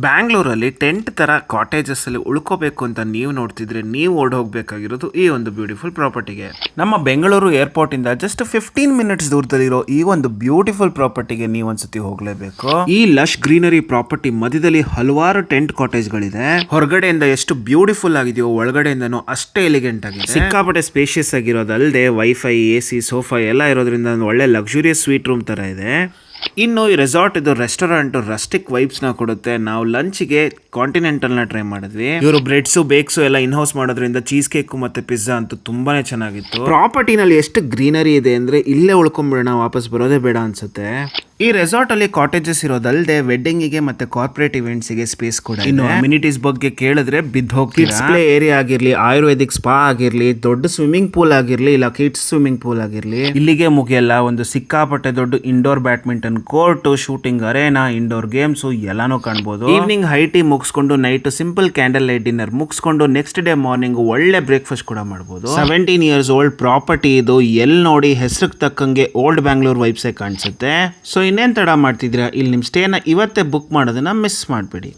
ಬ್ಯಾಂಗ್ಳೂರಲ್ಲಿ ಟೆಂಟ್ ತರ ಕಾಟೇಜಸ್ ಅಲ್ಲಿ ಉಳ್ಕೋಬೇಕು ಅಂತ ನೀವು ನೋಡ್ತಿದ್ರೆ ನೀವು ಓಡ್ ಹೋಗ್ಬೇಕಾಗಿರೋದು ಈ ಒಂದು ಬ್ಯೂಟಿಫುಲ್ ಪ್ರಾಪರ್ಟಿಗೆ. ನಮ್ಮ ಬೆಂಗಳೂರು ಏರ್ಪೋರ್ಟ್ ಇಂದ ಜಸ್ಟ್ 15 ಮಿನಿಟ್ಸ್ ದೂರದಲ್ಲಿರೋ ಈ ಒಂದು ಬ್ಯೂಟಿಫುಲ್ ಪ್ರಾಪರ್ಟಿಗೆ ನೀವು ಒಂದ್ಸತಿ ಹೋಗ್ಲೇಬೇಕು. ಈ ಲಶ್ ಗ್ರೀನರಿ ಪ್ರಾಪರ್ಟಿ ಮಧ್ಯದಲ್ಲಿ ಹಲವಾರು ಟೆಂಟ್ ಕಾಟೇಜ್ ಗಳಿದೆ. ಹೊರಗಡೆಯಿಂದ ಎಷ್ಟು ಬ್ಯೂಟಿಫುಲ್ ಆಗಿದೆಯೋ ಒಳಗಡೆಯಿಂದನೂ ಅಷ್ಟೇ ಎಲಿಗೆಂಟ್ ಆಗಿದೆ. ಸಿಕ್ಕಾಪಟ್ಟೆ ಸ್ಪೇಷಿಯಸ್ ಆಗಿರೋದಲ್ಲದೆ ವೈಫೈ, AC, ಸೋಫಾ ಎಲ್ಲ ಇರೋದ್ರಿಂದ ಒಂದು ಒಳ್ಳೆ ಲಕ್ಸುರಿಯಸ್ ಸ್ವೀಟ್ ರೂಮ್ ತರ ಇದೆ. ಇನ್ನು ಈ ರೆಸಾರ್ಟ್ ಇದು ರೆಸ್ಟೋರೆಂಟ್ ರಸ್ಟಿಕ್ ವೈಬ್ಸ್ ನ ಕೊಡುತ್ತೆ. ನಾವು ಲಂಚ್ಗೆ ಕಾಂಟಿನೆಂಟಲ್ ನ ಟ್ರೈ ಮಾಡಿದ್ವಿ. ಇವರು ಬ್ರೆಡ್ಸು ಬೇಕ್ಸು ಎಲ್ಲ ಇನ್ ಹೌಸ್ ಮಾಡೋದ್ರಿಂದ ಚೀಸ್ ಕೇಕ್ ಮತ್ತೆ ಪಿಜ್ಜಾ ಅಂತೂ ತುಂಬಾನೇ ಚೆನ್ನಾಗಿತ್ತು. ಪ್ರಾಪರ್ಟಿನಲ್ಲಿ ಎಷ್ಟು ಗ್ರೀನರಿ ಇದೆ ಅಂದ್ರೆ ಇಲ್ಲೇ ಉಳ್ಕೊಂಡ್ಬಿಡೋಣ, ವಾಪಸ್ ಬರೋದೇ ಬೇಡ ಅನ್ಸುತ್ತೆ. ಈ ರೆಸಾರ್ಟ್ ಅಲ್ಲಿ ಕಾಟೇಜಸ್ ಇರೋದಲ್ಲದೆ ವೆಡ್ಡಿಂಗ್ ಗೆ ಮತ್ತೆ ಕಾರ್ಪೊರೇಟ್ ಇವೆಂಟ್ಸ್ ಗೆ ಸ್ಪೇಸ್ ಕೂಡ ಇದೆ. ಇನ್ನು ಅಮ್ಯುನಿಟೀಸ್ ಬಗ್ಗೆ ಕೇಳಿದ್ರೆ ಬಿದ್ದು ಹೋಗ್ತೀರಾ. ಡಿಸ್ಪ್ಲೇ ಏರಿಯಾ ಆಗಿರ್ಲಿ, ಆಯುರ್ವೇದಿಕ್ ಸ್ಪಾ ಆಗಿರ್ಲಿ, ದೊಡ್ಡ ಸ್ವಿಮ್ಮಿಂಗ್ ಪೂಲ್ ಆಗಿರ್ಲಿ, ಇಲ್ಲ ಕಿಡ್ಸ್ ಸ್ವಿಮ್ಮಿಂಗ್ ಪೂಲ್ ಆಗಿರ್ಲಿ, ಇಲ್ಲಿಗೆ ಮುಗಿಯಲ್ಲ. ಒಂದು ಸಿಕ್ಕಾಪಟ್ಟೆ ದೊಡ್ಡ indoor badminton court, shooting arena, indoor games ಎಲ್ಲಾನು ಕಾಣಬಹುದು. ಈವ್ನಿಂಗ್ ಹೈ ಟೀ ಮುಗಿಸ್ಕೊಂಡು night simple candle light dinner ಮುಗಿಸ್ಕೊಂಡು ನೆಕ್ಸ್ಟ್ ಡೇ ಮಾರ್ನಿಂಗ್ ಒಳ್ಳೆ ಬ್ರೇಕ್ಫಾಸ್ಟ್ ಕೂಡ ಮಾಡಬಹುದು. 17 years ಓಲ್ಡ್ ಪ್ರಾಪರ್ಟಿ ಇದು. ಎಲ್ಲಿ ನೋಡಿ ಹೆಸರಿಗೆ ತಕ್ಕಂಗೆ ಓಲ್ಡ್ ಬ್ಯಾಂಗ್ಳೂರ್ ವೈಬ್ಸೇ ಕಾಣಿಸುತ್ತೆ. ಸೊ ಇನ್ನೇನ್ ತಡ ಮಾಡ್ತಿದ್ದೀರಾ, ಇಲ್ಲಿ ನಿಮ್ ಸ್ಟೇನ ಇವತ್ತೇ ಬುಕ್ ಮಾಡೋದನ್ನ ಮಿಸ್ ಮಾಡಬೇಡಿ.